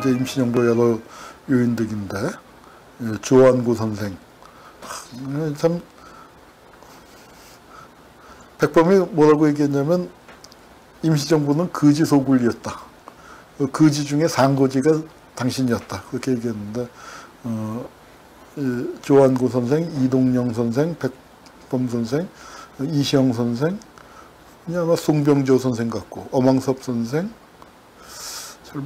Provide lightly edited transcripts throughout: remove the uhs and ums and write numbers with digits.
이제 임시정부 여러 요인들인데, 예, 조안구 선생. 참, 백범이 뭐라고 얘기했냐면, 임시정부는 거지 소굴이었다. 거지 중에 상거지가 당신이었다. 그렇게 얘기했는데, 예, 조안구 선생, 이동영 선생, 백범 선생, 이시영 선생, 아마 송병조 선생 같고, 엄왕섭 선생, 잘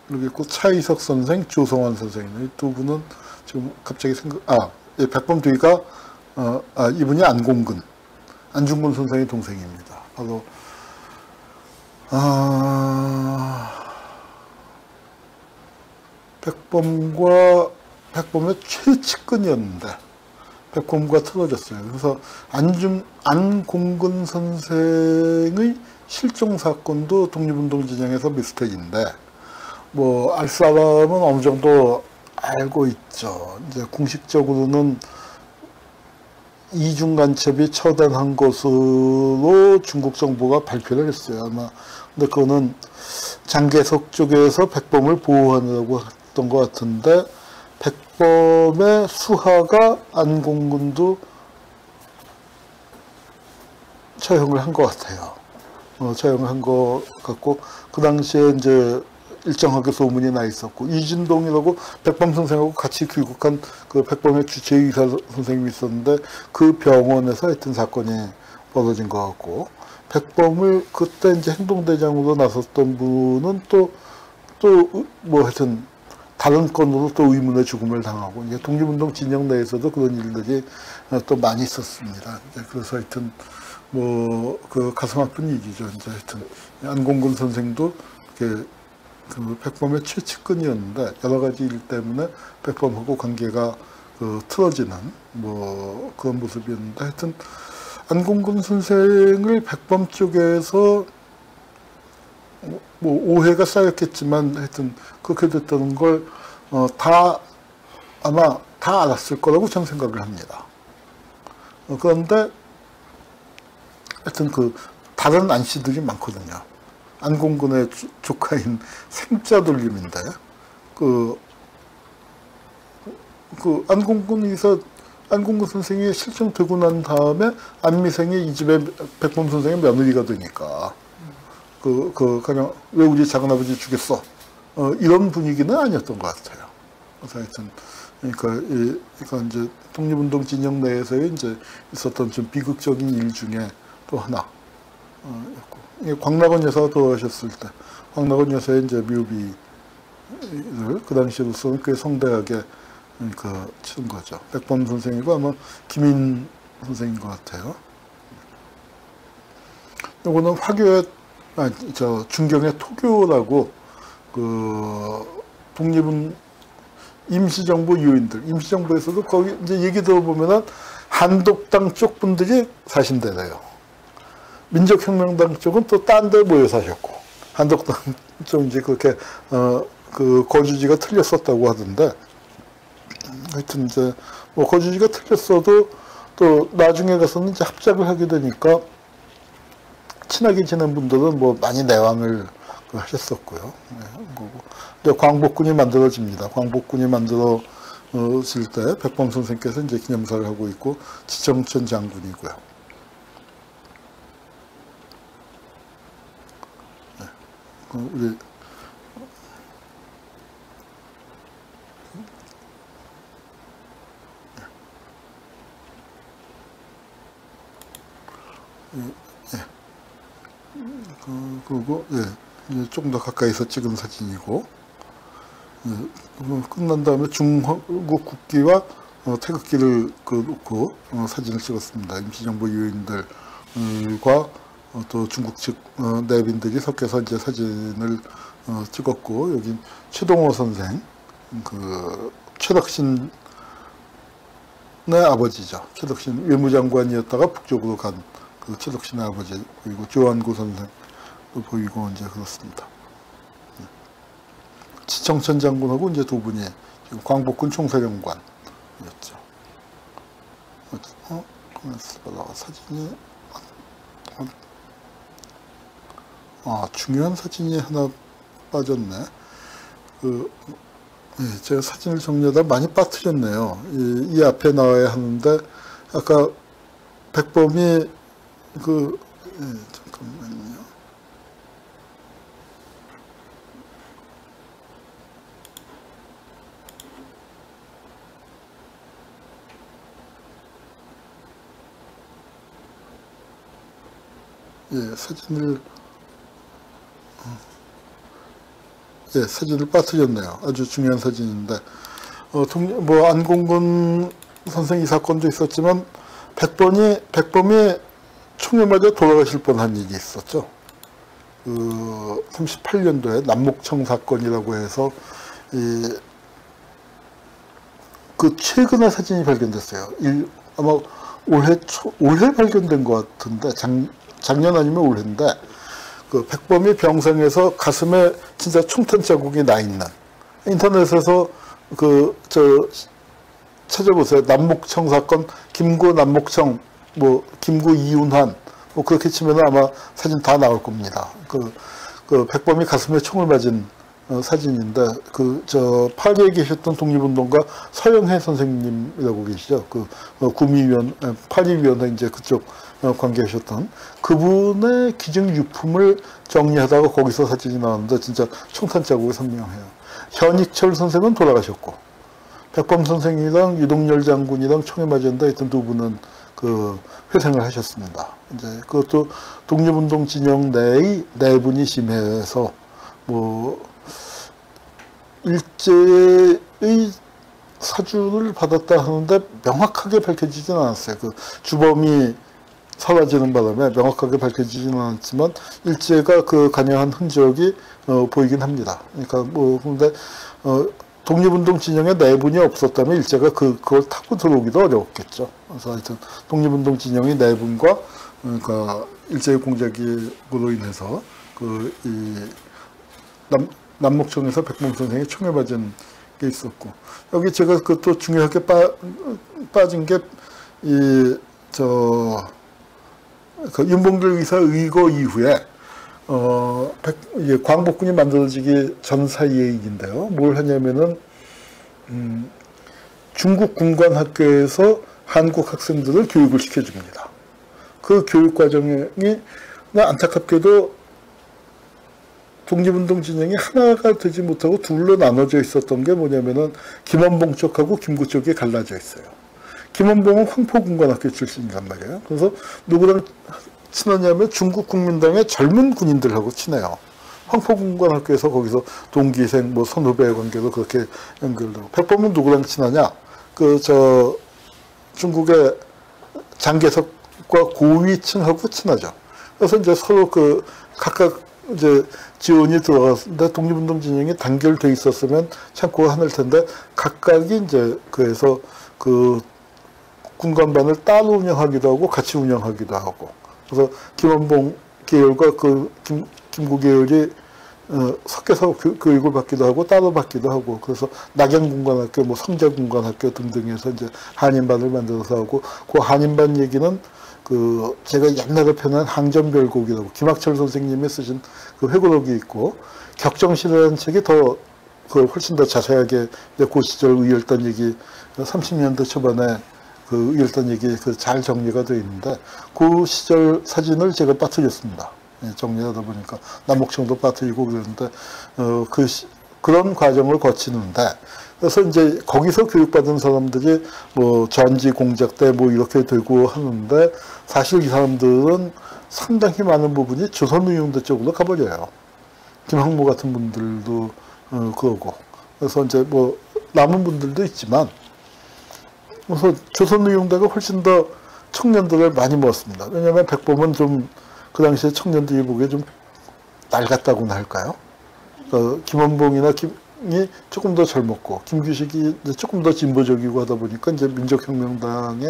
모르겠고, 차이석 선생, 조성환 선생. 이 두 분은 지금 갑자기 예, 백범 뒤가, 이분이 안중근 선생의 동생입니다. 바로, 백범의 최측근이었는데, 백범과 틀어졌어요. 그래서 안중근 선생의 실종 사건도 독립운동 진영에서 미스테리인데, 뭐, 알 사람은 어느 정도 알고 있죠. 이제 공식적으로는 이중 간첩이 처단한 것으로 중국 정부가 발표를 했어요. 아마. 근데 그거는 장개석 쪽에서 백범을 보호하려고 했던 것 같은데, 백범의 수하가 안중근도 처형을 한 것 같아요. 처형을 한 것 같고, 그 당시에 이제 일정하게 소문이 나 있었고, 이진동이라고 백범 선생하고 같이 귀국한 그 백범의 주치의사 선생님이 있었는데, 그 병원에서 하여튼 사건이 벌어진 것 같고, 백범을 그때 이제 행동대장으로 나섰던 분은 뭐 하여튼, 다른 건으로 또 의문의 죽음을 당하고, 이제 독립운동 진영 내에서도 그런 일들이 또 많이 있었습니다. 이제 그래서 하여튼, 뭐, 그 가슴 아픈 일이죠. 이제 하여튼, 안중근 선생도 그 백범의 최측근이었는데, 여러 가지 일 때문에 백범하고 관계가 틀어지는, 뭐, 그런 모습이었는데, 하여튼, 안중근 선생을 백범 쪽에서 뭐 오해가 쌓였겠지만 하여튼 그렇게 됐다는 걸 아마 다 알았을 거라고 저는 생각을 합니다. 그런데 하여튼 다른 안씨들이 많거든요. 안중근의 조카인 생자돌림인데 안중근 선생이 실종되고 난 다음에 안미생이 이 집에 백범 선생의 며느리가 되니까 그냥, 왜 우리 작은아버지 죽였어? 이런 분위기는 아니었던 것 같아요. 그래서 하여튼, 그러니까 이제 독립운동 진영 내에서의 이제 있었던 좀 비극적인 일 중에 또 하나, 였고. 광락원 여사가 돌아가셨을 때, 광락원 여사의 이제 묘비를 그 당시로서는 꽤 성대하게, 치른 거죠. 백범 선생이고 아마 김인 선생인 것 같아요. 요거는 중경의 토교라고, 독립은 임시정부 요인들, 임시정부에서도 거기 이제 얘기 들어보면은 한독당 쪽 분들이 사신대래요. 민족혁명당 쪽은 또 딴 데 모여 사셨고, 한독당 좀 이제 그렇게, 거주지가 틀렸었다고 하던데, 하여튼 이제, 뭐 거주지가 틀렸어도 또 나중에 가서는 이제 합작을 하게 되니까, 친하게 지낸 분들은 뭐 많이 내왕을 하셨었고요. 네, 광복군이 만들어집니다. 광복군이 만들어질 때 백범 선생께서 이제 기념사를 하고 있고, 지정천 장군이고요. 네, 우리 그리고 예, 조금 더 가까이서 찍은 사진이고, 끝난 다음에 중국 국기와 태극기를 놓고 사진을 찍었습니다. 임시정부 요인들과 또 중국 측 내빈들이 섞여서 이제 사진을 찍었고, 여기 최동호 선생, 최덕신의 아버지죠. 최덕신 외무장관이었다가 북쪽으로 간 최덕신의 아버지, 그리고 조안구 선생도 보이고 이제 그렇습니다. 지청천 장군하고 이제 두 분이 지금 광복군 총사령관이었죠. 사진이 중요한 사진이 하나 빠졌네. 그, 예, 제가 사진을 정리하다 많이 빠뜨렸네요. 이 앞에 나와야 하는데, 아까 백범이 잠깐만요. 예, 사진을 빠뜨렸네요. 아주 중요한 사진인데, 안공근 선생 이 사건도 있었지만, 백범이 총에 맞아 돌아가실 뻔한 일이 있었죠. 38년도에 남목청 사건이라고 해서, 최근에 사진이 발견됐어요. 아마 올해 발견된 것 같은데, 작년 아니면 올해인데, 백범이 병상에서 가슴에 진짜 총탄 자국이 나 있는, 인터넷에서 찾아보세요. 남목청 사건, 김구 남목청, 김구 이윤환, 그렇게 치면 아마 사진 다 나올 겁니다. 백범이 가슴에 총을 맞은 사진인데, 파리에 계셨던 독립운동가 서영해 선생님이라고 계시죠. 파리위원회 이제 그쪽 관계하셨던 그분의 기증 유품을 정리하다가 거기서 사진이 나왔는데 진짜 총탄 자국이 선명해요. 현익철 선생은 돌아가셨고, 백범 선생이랑 유동열 장군이랑 총에 맞았는데 하여튼 두 분은 회생을 하셨습니다. 이제 그것도 독립운동 진영 내의 네 분이 심해서 일제의 사주를 받았다 하는데 명확하게 밝혀지진 않았어요. 주범이 사라지는 바람에 명확하게 밝혀지지는 않았지만 일제가 관여한 흔적이 보이긴 합니다. 그러니까 근데 독립운동 진영에 네 분이 없었다면 일제가 그걸 타고 들어오기도 어려웠겠죠. 그래서 하여튼 독립운동 진영의 네 분과 그러니까 일제의 공작으로 인해서 남목청에서 백범 선생이 총에 맞은 게 있었고, 여기 제가 또 중요하게 빠진 게 윤봉길 의사 의거 이후에 광복군이 만들어지기 전 사이의 일인데요. 뭘 하냐면은 중국 군관학교에서 한국 학생들을 교육을 시켜줍니다. 그 교육 과정이 안타깝게도 독립운동 진영이 하나가 되지 못하고 둘로 나눠져 있었던 게 뭐냐면은 김원봉 쪽하고 김구 쪽이 갈라져 있어요. 김원봉은 황포군관학교 출신이란 말이에요. 그래서 누구랑 친하냐면 중국 국민당의 젊은 군인들하고 친해요. 황포군관학교에서 거기서 동기생, 선후배 관계도 그렇게 연결되고. 백범은 누구랑 친하냐? 중국의 장개석과 고위층하고 친하죠. 그래서 이제 서로 각각 이제 지원이 들어갔는데 독립운동 진영이 단결돼 있었으면 참고 하늘 텐데 각각이 이제 그래서 군관반을 따로 운영하기도 하고 같이 운영하기도 하고, 그래서 김원봉 계열과 김구 계열이 섞여서 교육을 받기도 하고 따로 받기도 하고, 그래서 낙양군관학교, 성자군관학교 등등에서 이제 한인반을 만들어서 하고, 그 한인반 얘기는 제가 옛날에 펴낸 항전별곡이라고 김학철 선생님이 쓰신 회고록이 있고, 격정시라는 책이 훨씬 더 자세하게 그 시절 의열단 얘기 30년대 초반에 의열단 얘기 잘 정리가 되어 있는데, 그 시절 사진을 제가 빠뜨렸습니다. 정리하다 보니까 남목청도 빠뜨리고 그랬는데 그런 과정을 거치는데, 그래서 이제 거기서 교육받은 사람들이 전지 공작 때 이렇게 되고 하는데, 사실 이 사람들은 상당히 많은 부분이 조선의용대 쪽으로 가버려요. 김학무 같은 분들도 그러고, 그래서 이제 남은 분들도 있지만, 그래서 조선의용대가 훨씬 더 청년들을 많이 모았습니다. 왜냐하면 백범은 그 당시에 청년들이 보기에 좀 낡았다고나 할까요? 김원봉이나 김이 조금 더 젊었고, 김규식이 조금 더 진보적이고 하다 보니까 이제 민족혁명당에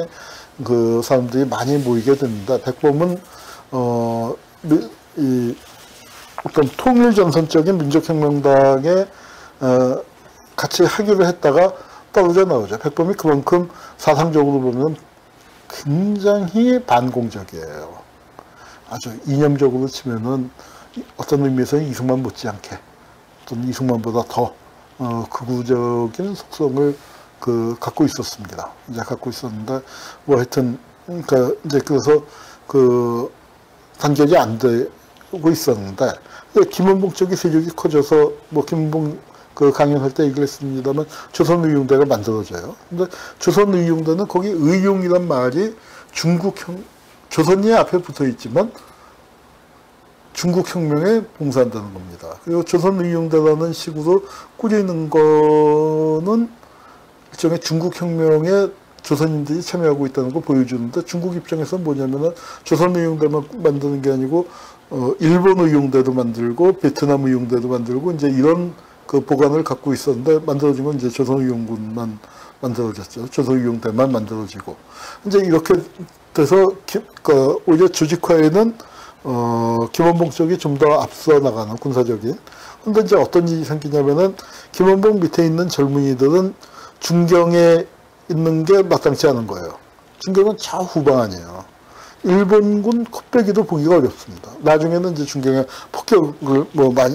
사람들이 많이 모이게 됩니다. 백범은 어떤 통일전선적인 민족혁명당에 같이 하기로 했다가 떨어져 나오죠. 백범이 그만큼 사상적으로 보면 굉장히 반공적이에요. 아주 이념적으로 치면은 어떤 의미에서는 이승만 못지않게, 또는 이승만보다 더 극우적인 속성을 갖고 있었습니다. 이제 갖고 있었는데, 뭐 하여튼, 그러니까 이제 그래서 단결이 안 되고 있었는데, 김원봉 쪽이 세력이 커져서, 뭐 김원봉 강연할 때 얘기를 했습니다만, 조선의용대가 만들어져요. 근데 조선의용대는 거기 의용이란 말이 조선이 앞에 붙어 있지만, 중국혁명에 봉사한다는 겁니다. 그리고 조선의용대라는 식으로 꾸리는 거는 일종의 중국혁명에 조선인들이 참여하고 있다는 걸 보여주는데, 중국 입장에서는 뭐냐면은 조선의용대만 만드는 게 아니고 일본의용대도 만들고 베트남의용대도 만들고 이제 이런 보관을 갖고 있었는데, 만들어진 건 이제 조선의용군만 만들어졌죠. 조선의용대만 만들어지고 이제 이렇게 돼서 오히려 조직화에는 김원봉 쪽이 좀 더 앞서 나가는 군사적인. 근데 이제 어떤 일이 생기냐면은 김원봉 밑에 있는 젊은이들은 중경에 있는 게 마땅치 않은 거예요. 중경은 좌후방 아니에요. 일본군 콧배기도 보기가 어렵습니다. 나중에는 이제 중경에 폭격을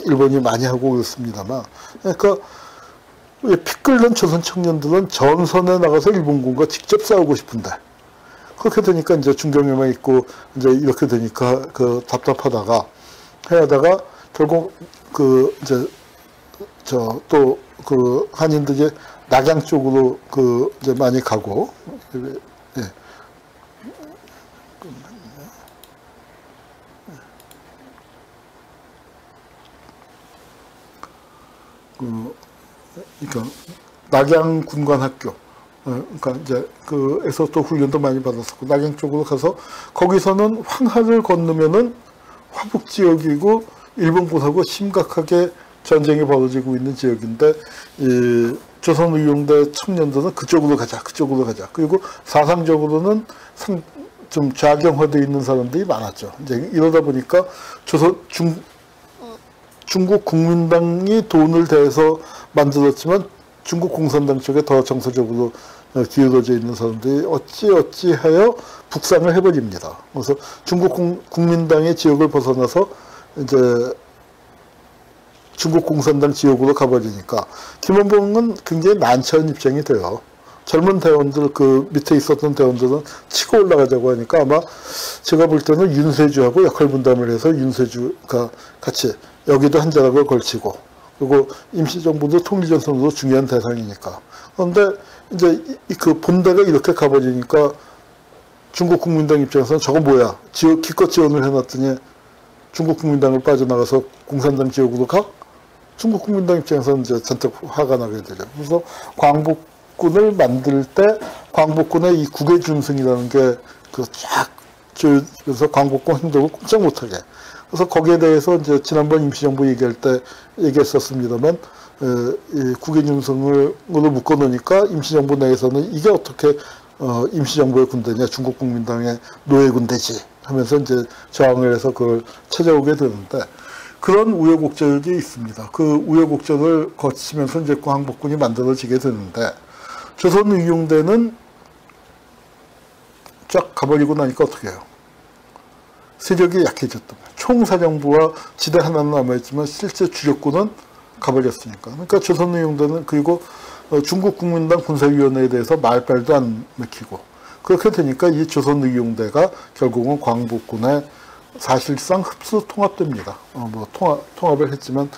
일본이 많이 하고 그렇습니다만, 그러니까 피 끓는 조선 청년들은 전선에 나가서 일본군과 직접 싸우고 싶은데, 그렇게 되니까 이제 중경에만 있고 이제 이렇게 되니까 답답하다가 해야다가 결국 이제 또 한인들이 낙양 쪽으로 이제 많이 가고, 예. 그러니까 낙양 군관학교, 그러니까 이제 에서 또 훈련도 많이 받았었고, 낙양 쪽으로 가서 거기서는 황하를 건너면은 화북 지역이고 일본군하고 심각하게 전쟁이 벌어지고 있는 지역인데, 이 조선의용대 청년들은 그쪽으로 가자. 그리고 사상적으로는 좀 좌경화되어 있는 사람들이 많았죠. 이제 이러다 보니까 중국 국민당이 돈을 대서 만들었지만 중국 공산당 쪽에 더 정서적으로 기울어져 있는 사람들이 어찌하여 북상을 해버립니다. 그래서 중국 국민당의 지역을 벗어나서 이제 중국 공산당 지역으로 가버리니까 김원봉은 굉장히 난처한 입장이 돼요. 젊은 대원들, 밑에 있었던 대원들은 치고 올라가자고 하니까 아마 제가 볼 때는 윤세주하고 역할 분담을 해서 윤세주가 같이 여기도 한 자락을 걸치고, 그리고 임시정부도 통일전선으로 중요한 대상이니까. 그런데 이제 본대가 이렇게 가버리니까 중국 국민당 입장에서는 저거 뭐야? 기껏 지원을 해놨더니 중국 국민당을 빠져나가서 공산당 지역으로 가? 중국 국민당 입장에서는 이제 잔뜩 화가 나게 되죠. 그래서 광복군을 만들 때 광복군의 이 국외준승이라는 게 그래서 광복군 행동을 꼼짝 못하게. 그래서 거기에 대해서 이제 지난번 임시정부 얘기할 때 얘기했었습니다만, 이 국외준승으로 묶어놓으니까 임시정부 내에서는 이게 어떻게 임시정부의 군대냐, 중국 국민당의 노예 군대지 하면서 이제 저항을 해서 그걸 찾아오게 되는데, 그런 우여곡절이 있습니다. 그 우여곡절을 거치면서 이제 광복군이 만들어지게 되는데, 조선의용대는 쫙 가버리고 나니까 어떻게 해요? 세력이 약해졌던 거예요. 총사령부와 지대 하나는 남아있지만 실제 주력군은 가버렸으니까. 그러니까 조선의용대는, 그리고 중국 국민당 군사위원회에 대해서 말빨도 안 맥히고, 그렇게 되니까 이 조선의용대가 결국은 광복군의 사실상 흡수 통합됩니다. 통합을 했지만,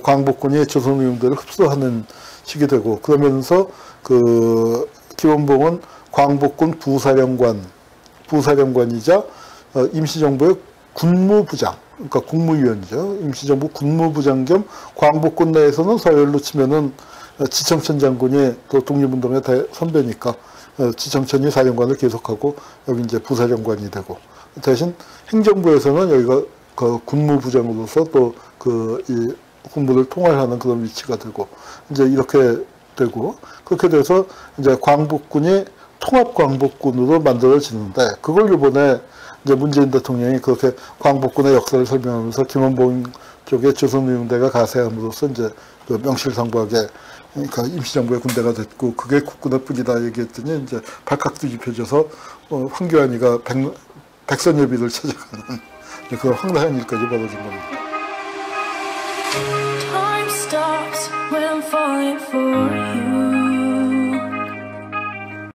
광복군이 조선의용대를 흡수하는 식이 되고, 그러면서 김원봉은 광복군 부사령관이자 임시정부의 군무부장, 그러니까 국무위원이죠. 임시정부 군무부장 겸 광복군 내에서는 서열로 치면은 지청천 장군이 또 독립운동의 선배니까 지청천이 사령관을 계속하고 여기 이제 부사령관이 되고, 대신 행정부에서는 여기가 군무부장으로서 또 이 국무를 통할하는 그런 위치가 되고, 이제 이렇게 되고, 그렇게 돼서 이제 광복군이 통합광복군으로 만들어지는데, 그걸 이번에 이제 문재인 대통령이 그렇게 광복군의 역사를 설명하면서 김원봉 쪽에 조선의용대가 가세함으로써 이제 명실상부하게, 그러니까 임시정부의 군대가 됐고 그게 국군의 뿐이다 얘기했더니 이제 발칵 뒤집혀져서 황교안이가 백선예비를 찾아가는 그런 황당한 일까지 벌어진 겁니다. falling for you.